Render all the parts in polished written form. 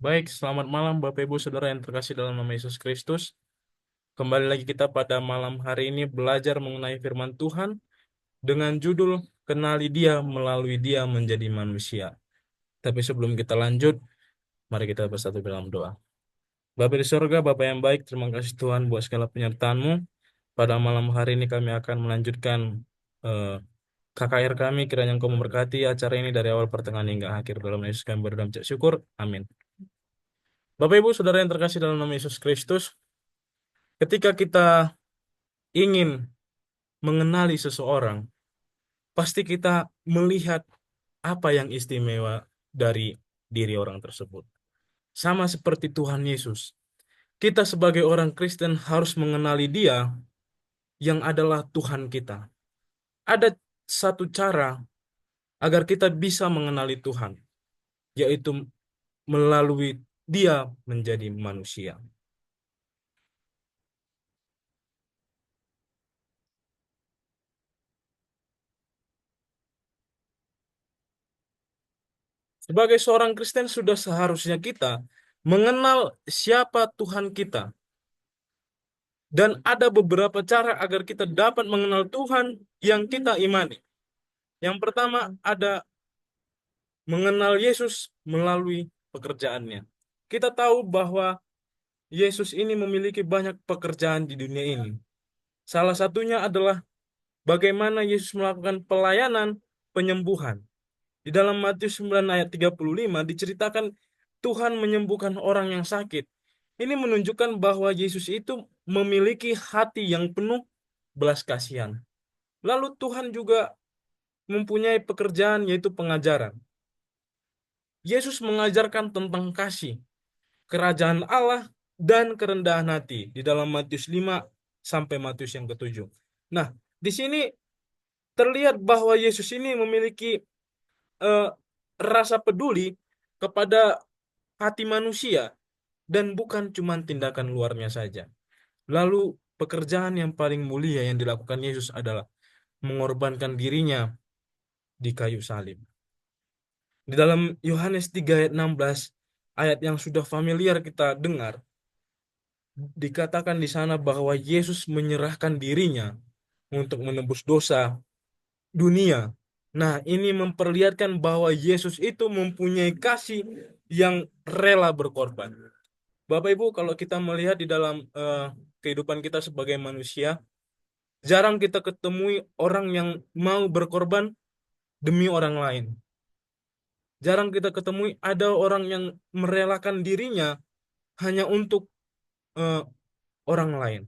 Baik, selamat malam Bapak Ibu Saudara yang terkasih dalam nama Yesus Kristus. Kembali lagi kita pada malam hari ini belajar mengenai firman Tuhan dengan judul Kenali Dia Melalui Dia Menjadi Manusia. Tapi sebelum kita lanjut, mari kita bersatu dalam doa. Bapa di sorga, Bapa yang baik, terima kasih Tuhan buat segala penyertaan-Mu. Pada malam hari ini kami akan melanjutkan eh, KKR kami, kiranya Engkau memberkati acara ini dari awal pertengahan hingga akhir. Dalam nama Yesus kami berdoa dan mengucap syukur. Amin. Bapak Ibu Saudara yang terkasih dalam nama Yesus Kristus, ketika kita ingin mengenali seseorang, pasti kita melihat apa yang istimewa dari diri orang tersebut. Sama seperti Tuhan Yesus, kita sebagai orang Kristen harus mengenali Dia yang adalah Tuhan kita. Ada satu cara agar kita bisa mengenali Tuhan, yaitu melalui Dia menjadi manusia. Sebagai seorang Kristen sudah seharusnya kita mengenal siapa Tuhan kita. Dan ada beberapa cara agar kita dapat mengenal Tuhan yang kita imani. Yang pertama ada mengenal Yesus melalui pekerjaannya. Kita tahu bahwa Yesus ini memiliki banyak pekerjaan di dunia ini. Salah satunya adalah bagaimana Yesus melakukan pelayanan penyembuhan. Di dalam Matius 9 ayat 35 diceritakan Tuhan menyembuhkan orang yang sakit. Ini menunjukkan bahwa Yesus itu memiliki hati yang penuh belas kasihan. Lalu Tuhan juga mempunyai pekerjaan yaitu pengajaran. Yesus mengajarkan tentang kasih, kerajaan Allah, dan kerendahan hati di dalam Matius 5 sampai Matius yang ketujuh. Nah, di sini terlihat bahwa Yesus ini memiliki eh, rasa peduli kepada hati manusia dan bukan cuma tindakan luarnya saja. Lalu pekerjaan yang paling mulia yang dilakukan Yesus adalah mengorbankan dirinya di kayu salib. Di dalam Yohanes 3 ayat 16, ayat yang sudah familiar kita dengar, dikatakan di sana bahwa Yesus menyerahkan dirinya untuk menebus dosa dunia. Nah, ini memperlihatkan bahwa Yesus itu mempunyai kasih yang rela berkorban. Bapak Ibu, kalau kita melihat di dalam kehidupan kita sebagai manusia, jarang kita ketemui orang yang mau berkorban demi orang lain. Jarang kita ketemui ada orang yang merelakan dirinya hanya untuk eh, orang lain.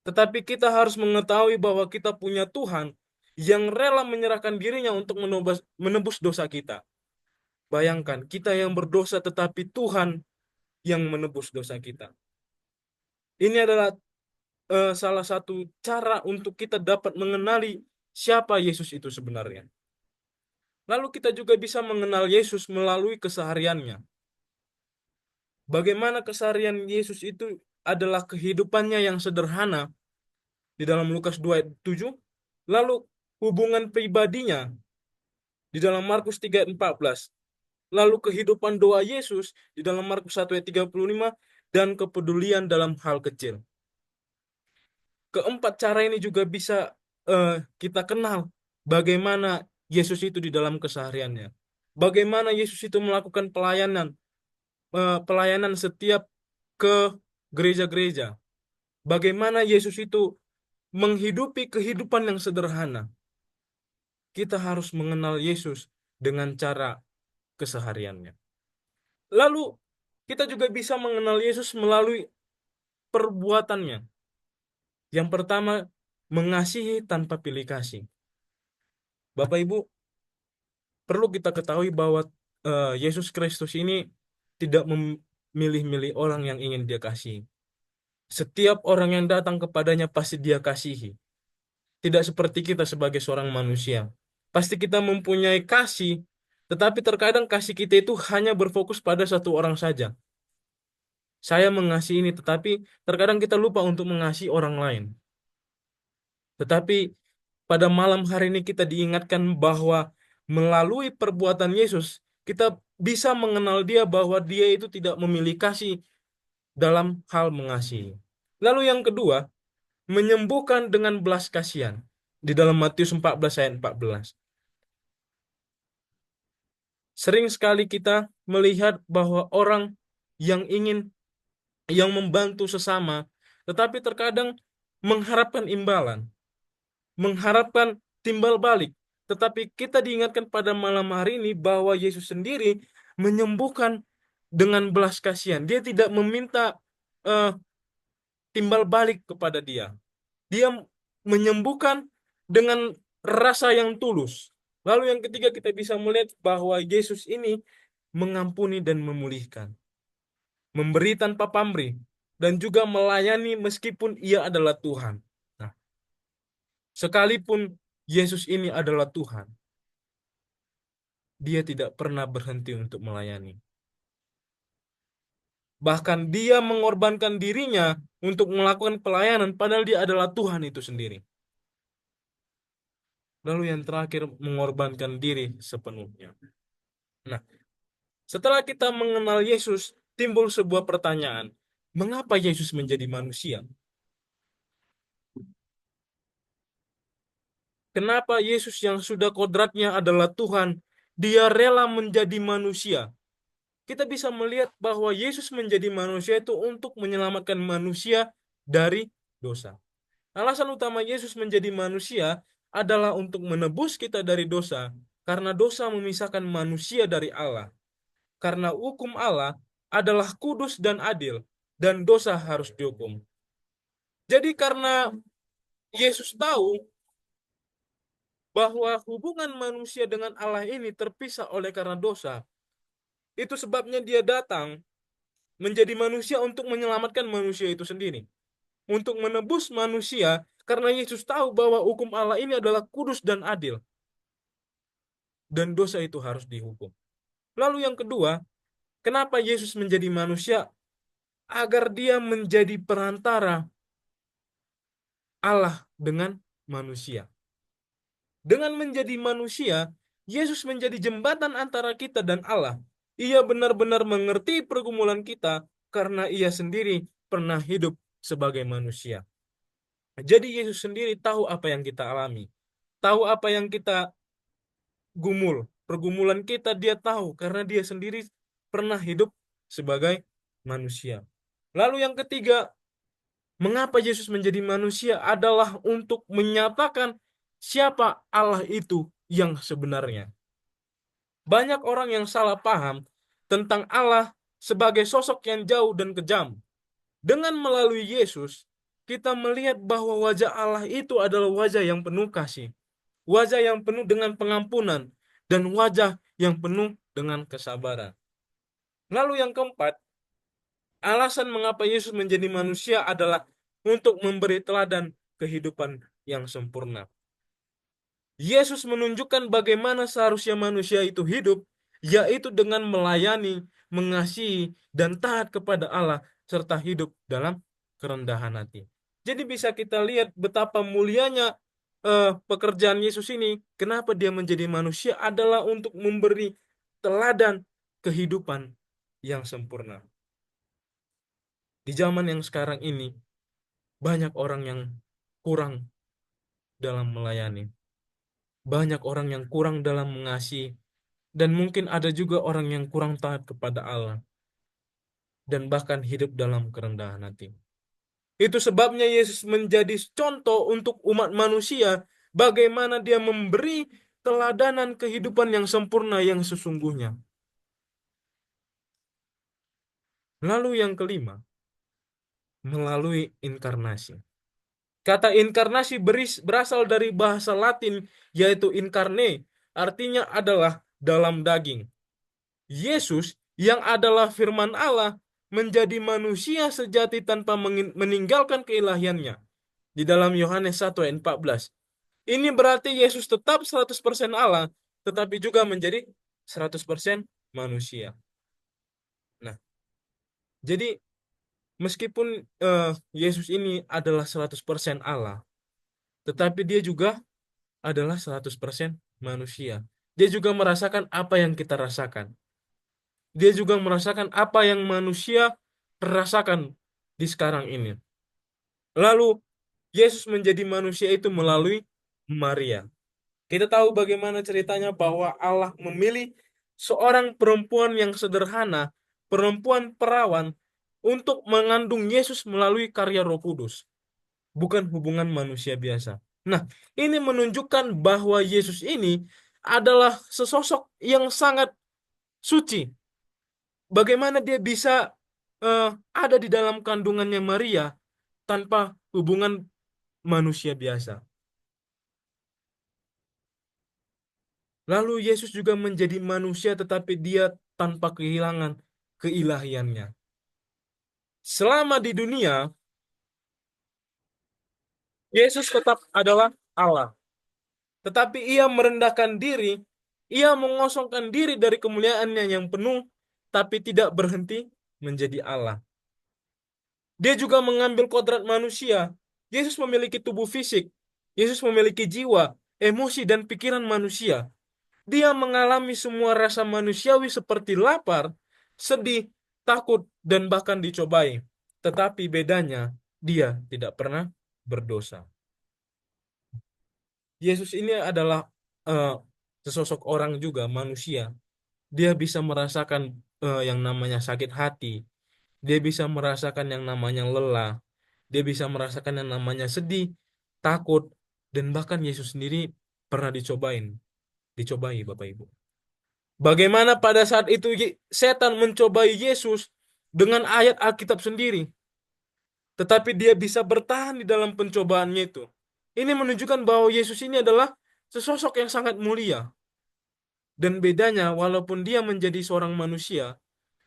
Tetapi kita harus mengetahui bahwa kita punya Tuhan yang rela menyerahkan dirinya untuk menebus dosa kita. Bayangkan, kita yang berdosa tetapi Tuhan yang menebus dosa kita. Ini adalah salah satu cara untuk kita dapat mengenali siapa Yesus itu sebenarnya. Lalu kita juga bisa mengenal Yesus melalui kesehariannya. Bagaimana keseharian Yesus itu adalah kehidupannya yang sederhana di dalam Lukas 2 ayat 7, lalu hubungan pribadinya di dalam Markus 3 ayat 14, lalu kehidupan doa Yesus di dalam Markus 1 ayat 35, dan kepedulian dalam hal kecil. Keempat cara ini juga bisa eh, kita kenal bagaimana Yesus itu di dalam kesehariannya. Bagaimana Yesus itu melakukan pelayanan setiap ke gereja-gereja. Bagaimana Yesus itu menghidupi kehidupan yang sederhana. Kita harus mengenal Yesus dengan cara kesehariannya. Lalu kita juga bisa mengenal Yesus melalui perbuatannya. Yang pertama, mengasihi tanpa pilih kasih. Bapak Ibu, perlu kita ketahui bahwa Yesus Kristus ini tidak memilih-milih orang yang ingin dia kasihi. Setiap orang yang datang kepadanya pasti dia kasihi. Tidak seperti kita sebagai seorang manusia. Pasti kita mempunyai kasih, tetapi terkadang kasih kita itu hanya berfokus pada satu orang saja. Saya mengasihi ini, tetapi terkadang kita lupa untuk mengasihi orang lain. Tetapi pada malam hari ini kita diingatkan bahwa melalui perbuatan Yesus, kita bisa mengenal dia bahwa dia itu tidak memilih kasih dalam hal mengasihi. Lalu yang kedua, menyembuhkan dengan belas kasihan. Di dalam Matius 14 ayat 14. Sering sekali kita melihat bahwa orang yang ingin yang membantu sesama, tetapi terkadang mengharapkan imbalan, mengharapkan timbal balik. Tetapi kita diingatkan pada malam hari ini bahwa Yesus sendiri menyembuhkan dengan belas kasihan. Dia tidak meminta eh, timbal balik kepada dia. Dia menyembuhkan dengan rasa yang tulus. Lalu yang ketiga kita bisa melihat bahwa Yesus ini mengampuni dan memulihkan, memberi tanpa pamrih, dan juga melayani meskipun ia adalah Tuhan. Nah, sekalipun Yesus ini adalah Tuhan, dia tidak pernah berhenti untuk melayani. Bahkan dia mengorbankan dirinya untuk melakukan pelayanan padahal dia adalah Tuhan itu sendiri. Lalu yang terakhir mengorbankan diri sepenuhnya. Nah, setelah kita mengenal Yesus, timbul sebuah pertanyaan. Mengapa Yesus menjadi manusia? Kenapa Yesus yang sudah kodratnya adalah Tuhan, dia rela menjadi manusia? Kita bisa melihat bahwa Yesus menjadi manusia itu untuk menyelamatkan manusia dari dosa. Alasan utama Yesus menjadi manusia adalah untuk menebus kita dari dosa, karena dosa memisahkan manusia dari Allah. Karena hukum Allah adalah kudus dan adil, dan dosa harus dihukum. Jadi karena Yesus tahu bahwa hubungan manusia dengan Allah ini terpisah oleh karena dosa, itu sebabnya dia datang menjadi manusia untuk menyelamatkan manusia itu sendiri. Untuk menebus manusia, karena Yesus tahu bahwa hukum Allah ini adalah kudus dan adil, dan dosa itu harus dihukum. Lalu yang kedua, kenapa Yesus menjadi manusia? Agar dia menjadi perantara Allah dengan manusia. Dengan menjadi manusia, Yesus menjadi jembatan antara kita dan Allah. Ia benar-benar mengerti pergumulan kita karena ia sendiri pernah hidup sebagai manusia. Jadi Yesus sendiri tahu apa yang kita alami. Tahu apa yang kita gumul. Pergumulan kita dia tahu karena dia sendiri pernah hidup sebagai manusia. Lalu yang ketiga, mengapa Yesus menjadi manusia adalah untuk menyatakan siapa Allah itu yang sebenarnya. Banyak orang yang salah paham tentang Allah sebagai sosok yang jauh dan kejam. Dengan melalui Yesus, kita melihat bahwa wajah Allah itu adalah wajah yang penuh kasih, wajah yang penuh dengan pengampunan, dan wajah yang penuh dengan kesabaran. Lalu yang keempat, alasan mengapa Yesus menjadi manusia adalah untuk memberi teladan kehidupan yang sempurna. Yesus menunjukkan bagaimana seharusnya manusia itu hidup, yaitu dengan melayani, mengasihi, dan taat kepada Allah, serta hidup dalam kerendahan hati. Jadi bisa kita lihat betapa mulianya pekerjaan Yesus ini. Kenapa dia menjadi manusia adalah untuk memberi teladan kehidupan yang sempurna. Di zaman yang sekarang ini, banyak orang yang kurang dalam melayani. Banyak orang yang kurang dalam mengasihi. Dan mungkin ada juga orang yang kurang taat kepada Allah. Dan bahkan hidup dalam kerendahan hati. Itu sebabnya Yesus menjadi contoh untuk umat manusia. Bagaimana dia memberi teladanan kehidupan yang sempurna yang sesungguhnya. Lalu yang kelima, melalui inkarnasi. Kata inkarnasi berasal dari bahasa Latin yaitu incarne, artinya adalah dalam daging. Yesus yang adalah firman Allah menjadi manusia sejati tanpa meninggalkan keilahiannya. Di dalam Yohanes 1 ayat 14. Ini berarti Yesus tetap 100% Allah, tetapi juga menjadi 100% manusia. Nah, jadi meskipun Yesus ini adalah 100% Allah, tetapi dia juga adalah 100% manusia. Dia juga merasakan apa yang kita rasakan. Dia juga merasakan apa yang manusia rasakan di sekarang ini. Lalu Yesus menjadi manusia itu melalui Maria. Kita tahu bagaimana ceritanya bahwa Allah memilih seorang perempuan yang sederhana, perempuan perawan, untuk mengandung Yesus melalui karya Roh Kudus, bukan hubungan manusia biasa. Nah, ini menunjukkan bahwa Yesus ini adalah sesosok yang sangat suci. Bagaimana dia bisa eh, ada di dalam kandungannya Maria tanpa hubungan manusia biasa. Lalu Yesus juga menjadi manusia tetapi dia tanpa kehilangan keilahiannya. Selama di dunia, Yesus tetap adalah Allah. Tetapi ia merendahkan diri, ia mengosongkan diri dari kemuliaannya yang penuh, tapi tidak berhenti menjadi Allah. Dia juga mengambil kodrat manusia. Yesus memiliki tubuh fisik. Yesus memiliki jiwa, emosi, dan pikiran manusia. Dia mengalami semua rasa manusiawi seperti lapar, sedih, takut, dan bahkan dicobai. Tetapi bedanya, dia tidak pernah berdosa. Yesus ini adalah eh, sesosok orang juga, manusia. Dia bisa merasakan yang namanya sakit hati. Dia bisa merasakan yang namanya lelah. Dia bisa merasakan yang namanya sedih, takut, dan bahkan Yesus sendiri pernah dicobai, Bapak Ibu. Bagaimana pada saat itu setan mencobai Yesus dengan ayat Alkitab sendiri, tetapi dia bisa bertahan di dalam pencobaannya itu. Ini menunjukkan bahwa Yesus ini adalah sesosok yang sangat mulia. Dan bedanya, walaupun dia menjadi seorang manusia,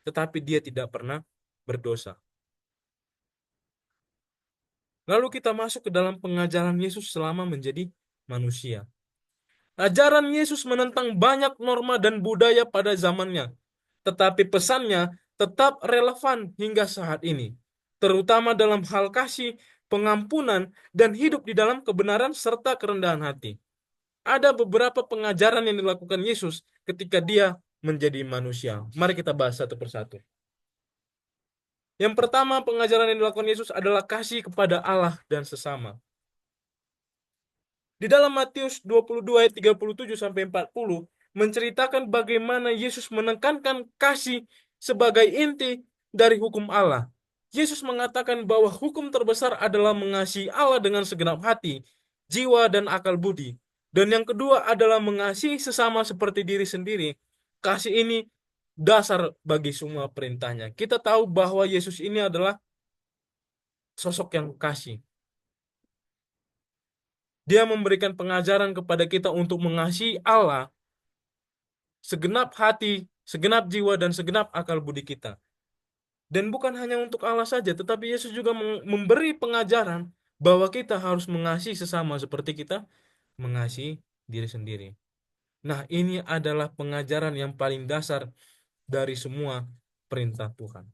tetapi dia tidak pernah berdosa. Lalu kita masuk ke dalam pengajaran Yesus selama menjadi manusia. Ajaran Yesus menentang banyak norma dan budaya pada zamannya, tetapi pesannya tetap relevan hingga saat ini, terutama dalam hal kasih, pengampunan, dan hidup di dalam kebenaran serta kerendahan hati. Ada beberapa pengajaran yang dilakukan Yesus ketika dia menjadi manusia. Mari kita bahas satu persatu. Yang pertama, pengajaran yang dilakukan Yesus adalah kasih kepada Allah dan sesama. Di dalam Matius 22 ayat 37 sampai 40 menceritakan bagaimana Yesus menekankan kasih sebagai inti dari hukum Allah. Yesus mengatakan bahwa hukum terbesar adalah mengasihi Allah dengan segenap hati, jiwa, dan akal budi. Dan yang kedua adalah mengasihi sesama seperti diri sendiri. Kasih ini dasar bagi semua perintahnya. Kita tahu bahwa Yesus ini adalah sosok yang kasih. Dia memberikan pengajaran kepada kita untuk mengasihi Allah segenap hati, segenap jiwa, dan segenap akal budi kita. Dan bukan hanya untuk Allah saja, tetapi Yesus juga memberi pengajaran bahwa kita harus mengasihi sesama seperti kita mengasihi diri sendiri. Nah, ini adalah pengajaran yang paling dasar dari semua perintah Tuhan.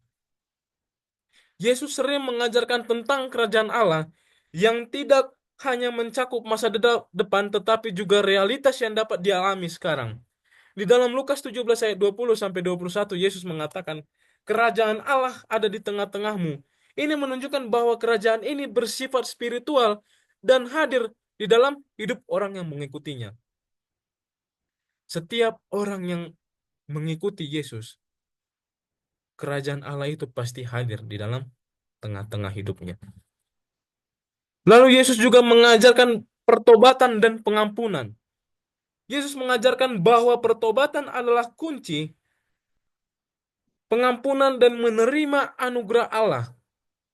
Yesus sering mengajarkan tentang kerajaan Allah yang tidak hanya mencakup masa depan, tetapi juga realitas yang dapat dialami sekarang. Di dalam Lukas 17 ayat 20 sampai 21 Yesus mengatakan, "Kerajaan Allah ada di tengah-tengahmu." Ini menunjukkan bahwa kerajaan ini bersifat spiritual dan hadir di dalam hidup orang yang mengikutinya. Setiap orang yang mengikuti Yesus, kerajaan Allah itu pasti hadir di dalam tengah-tengah hidupnya. Lalu Yesus juga mengajarkan pertobatan dan pengampunan. Yesus mengajarkan bahwa pertobatan adalah kunci pengampunan dan menerima anugerah Allah.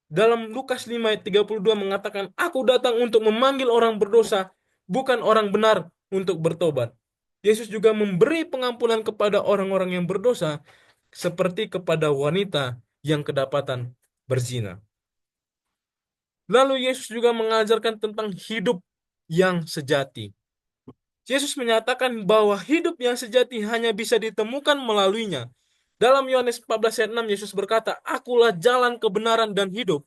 Dalam Lukas 5 ayat 32 mengatakan, "Aku datang untuk memanggil orang berdosa, bukan orang benar untuk bertobat." Yesus juga memberi pengampunan kepada orang-orang yang berdosa, seperti kepada wanita yang kedapatan berzina. Lalu Yesus juga mengajarkan tentang hidup yang sejati. Yesus menyatakan bahwa hidup yang sejati hanya bisa ditemukan melaluinya. Dalam Yohanes 14 ayat 6, Yesus berkata, "Akulah jalan kebenaran dan hidup.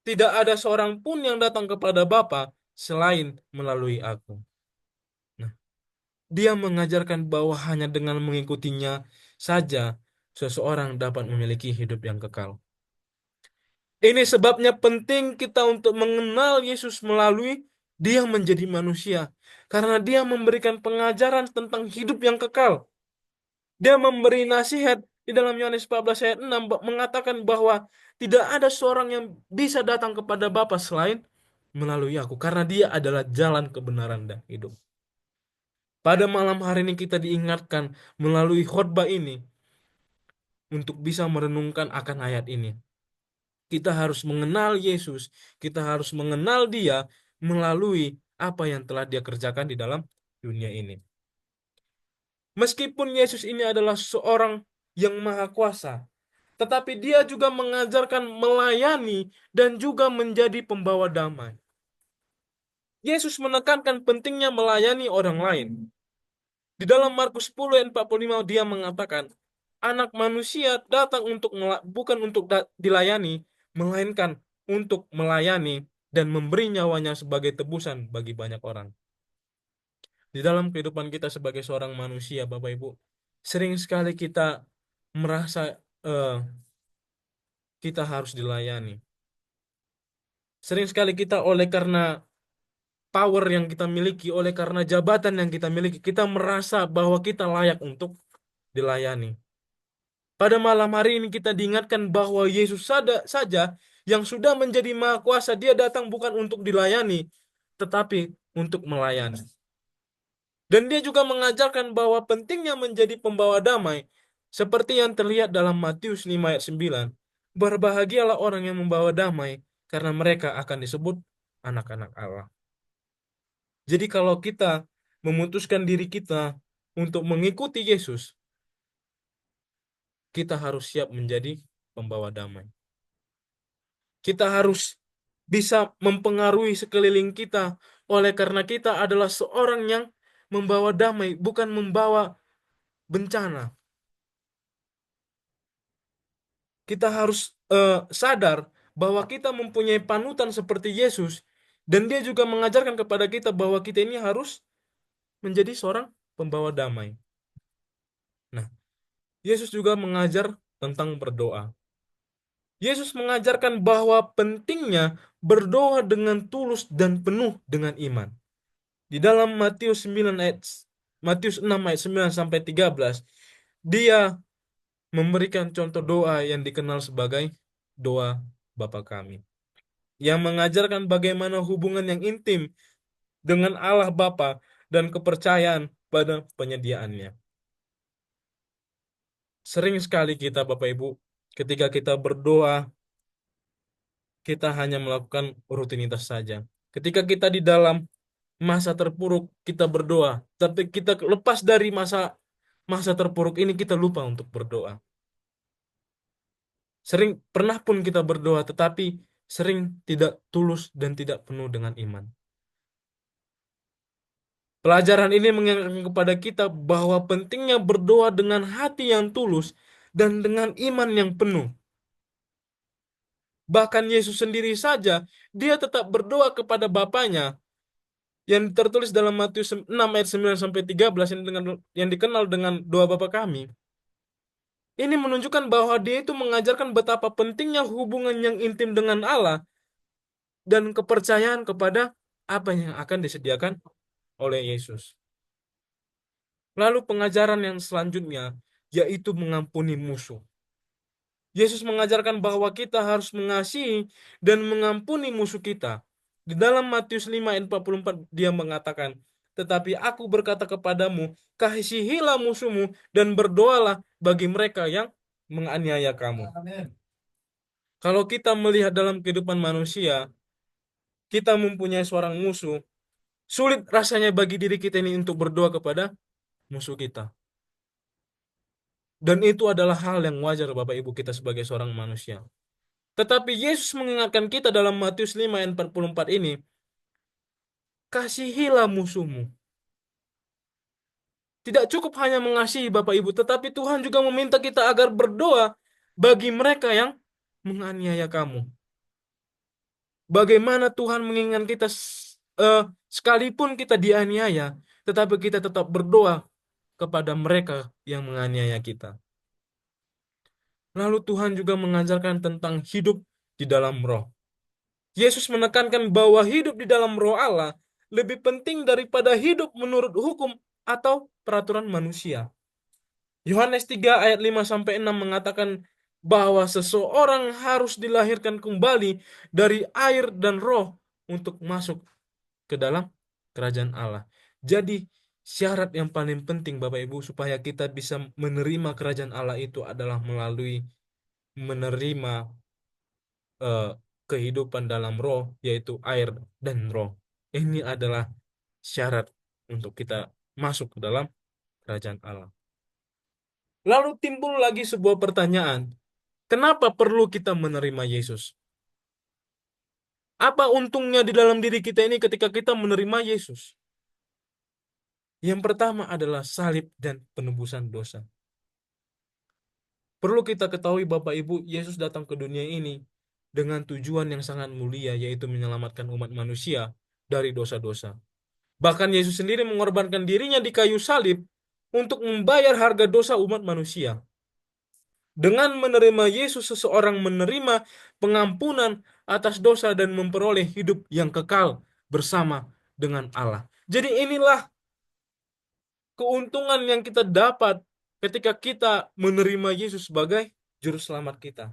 Tidak ada seorang pun yang datang kepada Bapa selain melalui aku." Nah, dia mengajarkan bahwa hanya dengan mengikutinya saja seseorang dapat memiliki hidup yang kekal. Ini sebabnya penting kita untuk mengenal Yesus melalui Dia menjadi manusia. Karena Dia memberikan pengajaran tentang hidup yang kekal. Dia memberi nasihat di dalam Yohanes 14 ayat 6 mengatakan bahwa tidak ada seorang yang bisa datang kepada Bapa selain melalui aku. Karena Dia adalah jalan kebenaran dan hidup. Pada malam hari ini kita diingatkan melalui khotbah ini untuk bisa merenungkan akan ayat ini. Kita harus mengenal Yesus, kita harus mengenal Dia melalui apa yang telah Dia kerjakan di dalam dunia ini. Meskipun Yesus ini adalah seorang yang maha kuasa, tetapi Dia juga mengajarkan melayani dan juga menjadi pembawa damai. Yesus menekankan pentingnya melayani orang lain. Di dalam Markus 10 ayat 45 Dia mengatakan, Anak manusia datang bukan untuk dilayani, melainkan untuk melayani dan memberi nyawanya sebagai tebusan bagi banyak orang. Di dalam kehidupan kita sebagai seorang manusia, Bapak Ibu, sering sekali kita merasa eh, kita harus dilayani. Sering sekali kita oleh karena power yang kita miliki, oleh karena jabatan yang kita miliki, kita merasa bahwa kita layak untuk dilayani. Pada malam hari ini kita diingatkan bahwa Yesus saja yang sudah menjadi maha kuasa, Dia datang bukan untuk dilayani, tetapi untuk melayani. Dan Dia juga mengajarkan bahwa pentingnya menjadi pembawa damai, seperti yang terlihat dalam Matius 5 ayat 9. Berbahagialah orang yang membawa damai, karena mereka akan disebut anak-anak Allah. Jadi kalau kita memutuskan diri kita untuk mengikuti Yesus, kita harus siap menjadi pembawa damai. Kita harus bisa mempengaruhi sekeliling kita oleh karena kita adalah seorang yang membawa damai, bukan membawa bencana. Kita harus sadar bahwa kita mempunyai panutan seperti Yesus dan Dia juga mengajarkan kepada kita bahwa kita ini harus menjadi seorang pembawa damai. Nah, Yesus juga mengajar tentang berdoa. Yesus mengajarkan bahwa pentingnya berdoa dengan tulus dan penuh dengan iman. Di dalam Matius 6 ayat 9 sampai 13, Dia memberikan contoh doa yang dikenal sebagai doa Bapa kami, yang mengajarkan bagaimana hubungan yang intim dengan Allah Bapa dan kepercayaan pada penyediaannya. Sering sekali kita, Bapak Ibu, ketika kita berdoa, kita hanya melakukan rutinitas saja. Ketika kita di dalam masa terpuruk, kita berdoa. Tapi kita lepas dari masa masa terpuruk ini, kita lupa untuk berdoa. Sering pernah pun kita berdoa, tetapi sering tidak tulus dan tidak penuh dengan iman. Pelajaran ini mengingatkan kepada kita bahwa pentingnya berdoa dengan hati yang tulus dan dengan iman yang penuh. Bahkan Yesus sendiri saja, Dia tetap berdoa kepada Bapanya yang tertulis dalam Matius 6 ayat 9 sampai 13 yang dikenal dengan doa Bapa kami. Ini menunjukkan bahwa Dia itu mengajarkan betapa pentingnya hubungan yang intim dengan Allah dan kepercayaan kepada apa yang akan disediakan oleh Yesus. Lalu pengajaran yang selanjutnya yaitu mengampuni musuh. Yesus mengajarkan bahwa kita harus mengasihi dan mengampuni musuh kita. Di dalam Matius 5 ayat 44 Dia mengatakan, "Tetapi aku berkata kepadamu, kasihilah musuhmu dan berdoalah bagi mereka yang menganiaya kamu." Kalau kita melihat dalam kehidupan manusia, kita mempunyai seorang musuh, sulit rasanya bagi diri kita ini untuk berdoa kepada musuh kita. Dan itu adalah hal yang wajar Bapak Ibu kita sebagai seorang manusia. Tetapi Yesus mengingatkan kita dalam Matius 5 ayat 44 ini, kasihilah musuhmu. Tidak cukup hanya mengasihi Bapak Ibu, tetapi Tuhan juga meminta kita agar berdoa bagi mereka yang menganiaya kamu. Bagaimana Tuhan menginginkan kita sekalipun kita dianiaya, tetapi kita tetap berdoa kepada mereka yang menganiaya kita. Lalu Tuhan juga mengajarkan tentang hidup di dalam roh. Yesus menekankan bahwa hidup di dalam roh Allah lebih penting daripada hidup menurut hukum atau peraturan manusia. Yohanes 3 ayat 5 sampai 6 mengatakan bahwa seseorang harus dilahirkan kembali dari air dan roh untuk masuk ke dalam kerajaan Allah. Jadi syarat yang paling penting Bapak Ibu supaya kita bisa menerima kerajaan Allah itu adalah melalui menerima eh, kehidupan dalam roh, yaitu air dan roh. Ini adalah syarat untuk kita masuk ke dalam kerajaan Allah. Lalu timbul lagi sebuah pertanyaan, kenapa perlu kita menerima Yesus? Apa untungnya di dalam diri kita ini ketika kita menerima Yesus? Yang pertama adalah salib dan penebusan dosa. Perlu kita ketahui Bapak Ibu, Yesus datang ke dunia ini dengan tujuan yang sangat mulia, yaitu menyelamatkan umat manusia dari dosa-dosa. Bahkan Yesus sendiri mengorbankan dirinya di kayu salib untuk membayar harga dosa umat manusia. Dengan menerima Yesus, seseorang menerima pengampunan atas dosa dan memperoleh hidup yang kekal bersama dengan Allah. Jadi inilah keuntungan yang kita dapat ketika kita menerima Yesus sebagai juru selamat kita.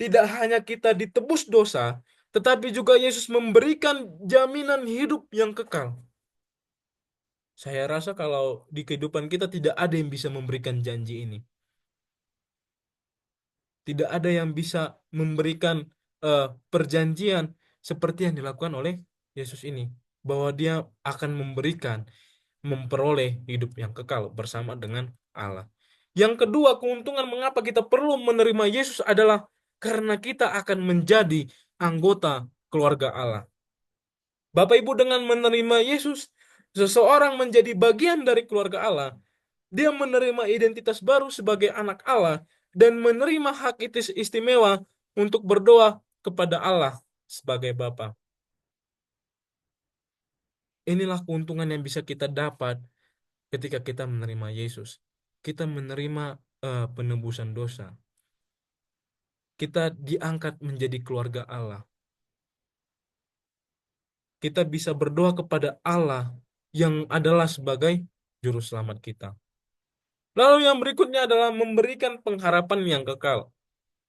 Tidak hanya kita ditebus dosa, tetapi juga Yesus memberikan jaminan hidup yang kekal. Saya rasa kalau di kehidupan kita tidak ada yang bisa memberikan janji ini. Tidak ada yang bisa memberikan eh, perjanjian seperti yang dilakukan oleh Yesus ini. Bahwa dia akan memperoleh hidup yang kekal bersama dengan Allah. Yang kedua, keuntungan mengapa kita perlu menerima Yesus adalah karena kita akan menjadi anggota keluarga Allah. Bapak Ibu, dengan menerima Yesus, seseorang menjadi bagian dari keluarga Allah. Dia menerima identitas baru sebagai anak Allah dan menerima hak istimewa untuk berdoa kepada Allah sebagai Bapa. Inilah keuntungan yang bisa kita dapat ketika kita menerima Yesus. Kita menerima penebusan dosa. Kita diangkat menjadi keluarga Allah. Kita bisa berdoa kepada Allah yang adalah sebagai juru selamat kita. Lalu yang berikutnya adalah memberikan pengharapan yang kekal.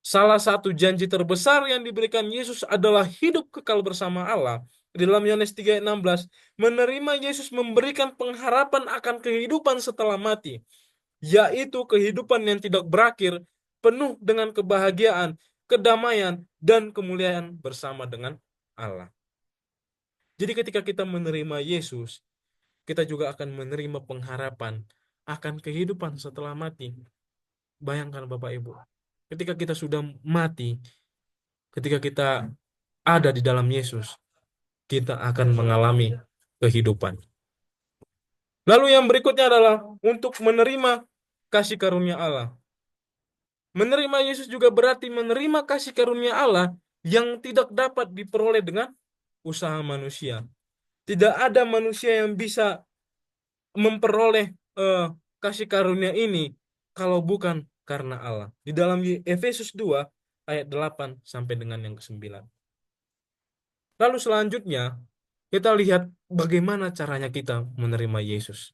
Salah satu janji terbesar yang diberikan Yesus adalah hidup kekal bersama Allah. Di dalam Yohanes 3:16, menerima Yesus memberikan pengharapan akan kehidupan setelah mati, yaitu kehidupan yang tidak berakhir, penuh dengan kebahagiaan, kedamaian, dan kemuliaan bersama dengan Allah. Jadi ketika kita menerima Yesus, kita juga akan menerima pengharapan akan kehidupan setelah mati. Bayangkan Bapak Ibu, ketika kita sudah mati, ketika kita ada di dalam Yesus, kita akan mengalami kehidupan. Lalu yang berikutnya adalah untuk menerima kasih karunia Allah. Menerima Yesus juga berarti menerima kasih karunia Allah yang tidak dapat diperoleh dengan usaha manusia. Tidak ada manusia yang bisa memperoleh eh, kasih karunia ini kalau bukan karena Allah. Di dalam Efesus 2 ayat 8 sampai dengan yang ke-9. Lalu selanjutnya kita lihat bagaimana caranya kita menerima Yesus.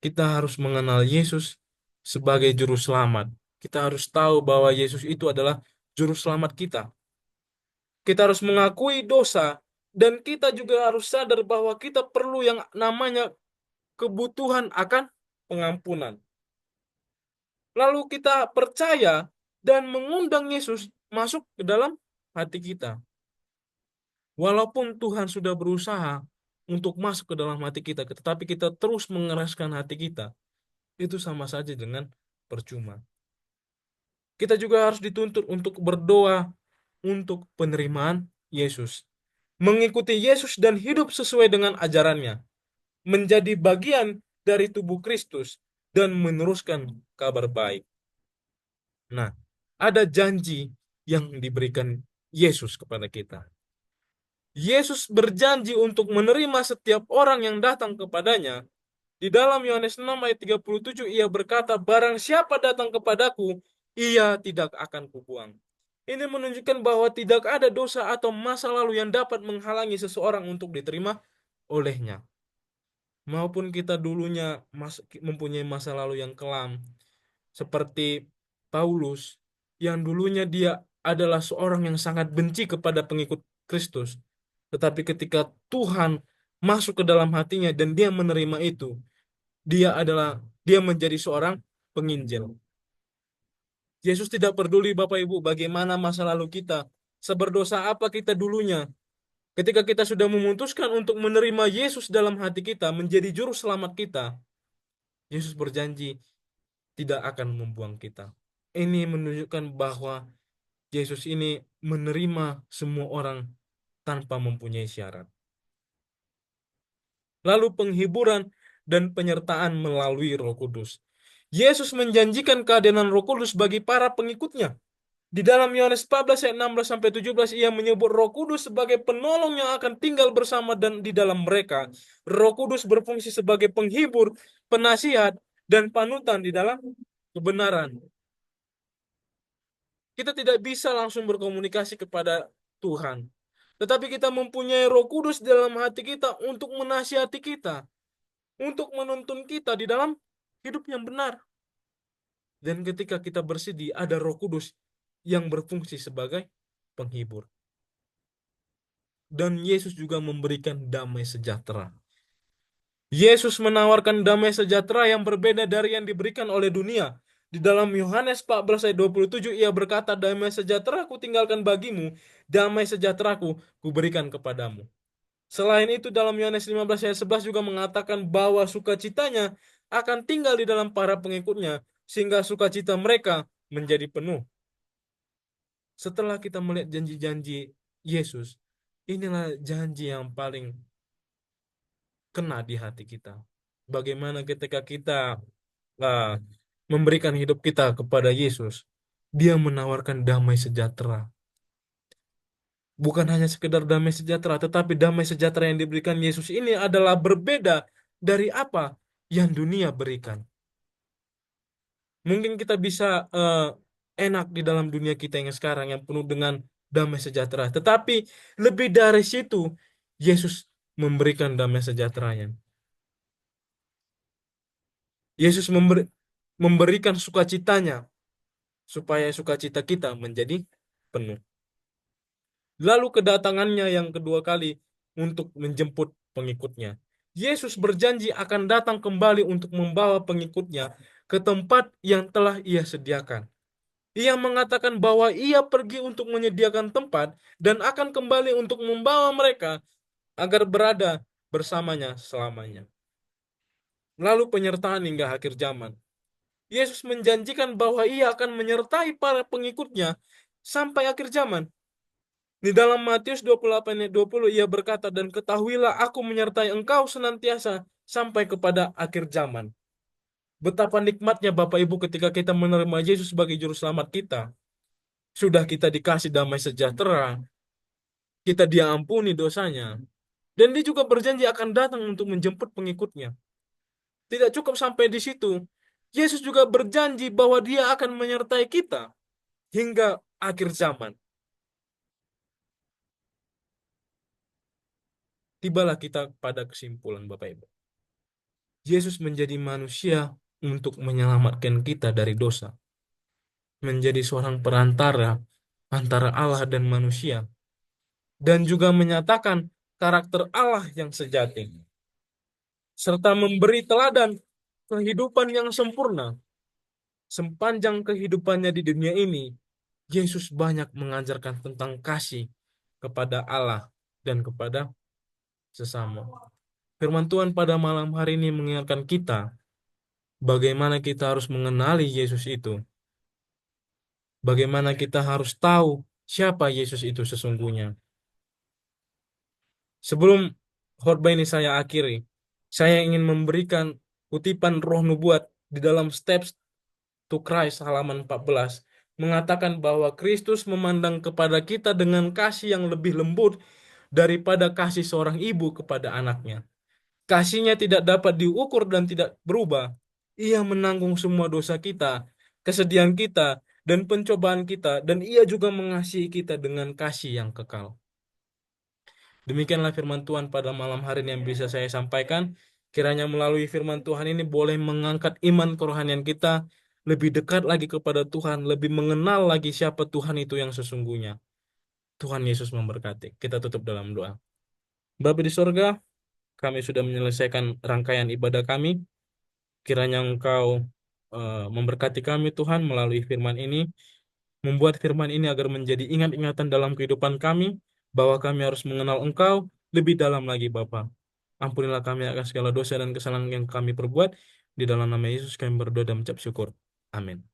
Kita harus mengenal Yesus sebagai juru selamat. Kita harus tahu bahwa Yesus itu adalah juru selamat kita. Kita harus mengakui dosa dan kita juga harus sadar bahwa kita perlu yang namanya kebutuhan akan pengampunan. Lalu kita percaya dan mengundang Yesus masuk ke dalam hati kita. Walaupun Tuhan sudah berusaha untuk masuk ke dalam hati kita, tetapi kita terus mengeraskan hati kita, itu sama saja dengan percuma. Kita juga harus dituntut untuk berdoa untuk penerimaan Yesus. Mengikuti Yesus dan hidup sesuai dengan ajarannya. Menjadi bagian dari tubuh Kristus dan meneruskan kabar baik. Nah, ada janji yang diberikan Yesus kepada kita. Yesus berjanji untuk menerima setiap orang yang datang kepadanya Di dalam Yohanes 6 ayat 37 ia berkata, barang siapa datang kepadaku, ia tidak akan kubuang. Ini menunjukkan bahwa tidak ada dosa atau masa lalu yang dapat menghalangi seseorang untuk diterima olehnya. Maupun kita dulunya mempunyai masa lalu yang kelam, seperti Paulus, yang dulunya dia adalah seorang yang sangat benci kepada pengikut Kristus. Tetapi ketika Tuhan masuk ke dalam hatinya dan dia menerima itu, dia menjadi seorang penginjil. Yesus tidak peduli Bapak Ibu bagaimana masa lalu kita, seberdosa apa kita dulunya. Ketika kita sudah memutuskan untuk menerima Yesus dalam hati kita menjadi juru selamat kita, Yesus berjanji tidak akan membuang kita. Ini menunjukkan bahwa Yesus ini menerima semua orang tanpa mempunyai syarat. Lalu penghiburan dan penyertaan melalui Roh Kudus. Yesus menjanjikan kehadiran Roh Kudus bagi para pengikutnya. Di dalam Yohanes 14 ayat 16 sampai 17 ia menyebut Roh Kudus sebagai penolong yang akan tinggal bersama dan di dalam mereka. Roh Kudus berfungsi sebagai penghibur, penasihat, dan panutan di dalam kebenaran. Kita tidak bisa langsung berkomunikasi kepada Tuhan. Tetapi kita mempunyai Roh Kudus dalam hati kita untuk menasihati kita, untuk menuntun kita di dalam hidup yang benar. Dan ketika kita bersedih, ada Roh Kudus yang berfungsi sebagai penghibur. Dan Yesus juga memberikan damai sejahtera. Yesus menawarkan damai sejahtera yang berbeda dari yang diberikan oleh dunia. Di dalam Yohanes 14 ayat 27 ia berkata, damai sejahtera ku tinggalkan bagimu, damai sejahtera ku berikan kepadamu. Selain itu dalam Yohanes 15 ayat 11 juga mengatakan bahwa sukacitanya akan tinggal di dalam para pengikutnya, sehingga sukacita mereka menjadi penuh. Setelah kita melihat janji-janji Yesus, inilah janji yang paling kena di hati kita. Bagaimana ketika kita uh, memberikan hidup kita kepada Yesus, Dia menawarkan damai sejahtera. Bukan hanya sekedar damai sejahtera, tetapi damai sejahtera yang diberikan Yesus ini adalah berbeda dari apa yang dunia berikan. Mungkin kita bisa enak di dalam dunia kita yang sekarang yang penuh dengan damai sejahtera, tetapi lebih dari situ, Yesus memberikan damai sejahteranya. Yesus memberikan sukacitanya supaya sukacita kita menjadi penuh. Lalu kedatangannya yang kedua kali untuk menjemput pengikutnya. Yesus berjanji akan datang kembali untuk membawa pengikutnya ke tempat yang telah ia sediakan. Ia mengatakan bahwa ia pergi untuk menyediakan tempat dan akan kembali untuk membawa mereka agar berada bersamanya selamanya. Lalu penyertaan hingga akhir zaman. Yesus menjanjikan bahwa ia akan menyertai para pengikutnya sampai akhir zaman. Di dalam Matius 28 ayat 20 ia berkata, dan ketahuilah aku menyertai engkau senantiasa sampai kepada akhir zaman. Betapa nikmatnya Bapak Ibu ketika kita menerima Yesus sebagai juru selamat kita. Sudah kita dikasih damai sejahtera, kita diampuni dosanya. Dan dia juga berjanji akan datang untuk menjemput pengikutnya. Tidak cukup sampai di situ. Yesus juga berjanji bahwa dia akan menyertai kita hingga akhir zaman. Tibalah kita pada kesimpulan Bapak Ibu. Yesus menjadi manusia untuk menyelamatkan kita dari dosa. Menjadi seorang perantara antara Allah dan manusia. Dan juga menyatakan karakter Allah yang sejati. Serta memberi teladan kehidupan yang sempurna. Sepanjang kehidupannya di dunia ini, Yesus banyak mengajarkan tentang kasih kepada Allah dan kepada sesama. Firman Tuhan pada malam hari ini mengingatkan kita bagaimana kita harus mengenali Yesus itu. Bagaimana kita harus tahu siapa Yesus itu sesungguhnya. Sebelum khotbah ini saya akhiri, saya ingin memberikan kutipan Roh Nubuat di dalam Steps to Christ halaman 14 mengatakan bahwa Kristus memandang kepada kita dengan kasih yang lebih lembut daripada kasih seorang ibu kepada anaknya. Kasihnya tidak dapat diukur dan tidak berubah. Ia menanggung semua dosa kita, kesedihan kita, dan pencobaan kita, dan ia juga mengasihi kita dengan kasih yang kekal. Demikianlah firman Tuhan pada malam hari ini yang bisa saya sampaikan. Kiranya melalui firman Tuhan ini boleh mengangkat iman kerohanian kita lebih dekat lagi kepada Tuhan, lebih mengenal lagi siapa Tuhan itu yang sesungguhnya. Tuhan Yesus memberkati. Kita tutup dalam doa. Bapa di sorga, kami sudah menyelesaikan rangkaian ibadah kami. Kiranya Engkau memberkati kami Tuhan melalui firman ini, membuat firman ini agar menjadi ingat-ingatan dalam kehidupan kami, bahwa kami harus mengenal Engkau lebih dalam lagi Bapa. Ampunilah kami akan segala dosa dan kesalahan yang kami perbuat. Di dalam nama Yesus kami berdoa dan mengucap syukur. Amin.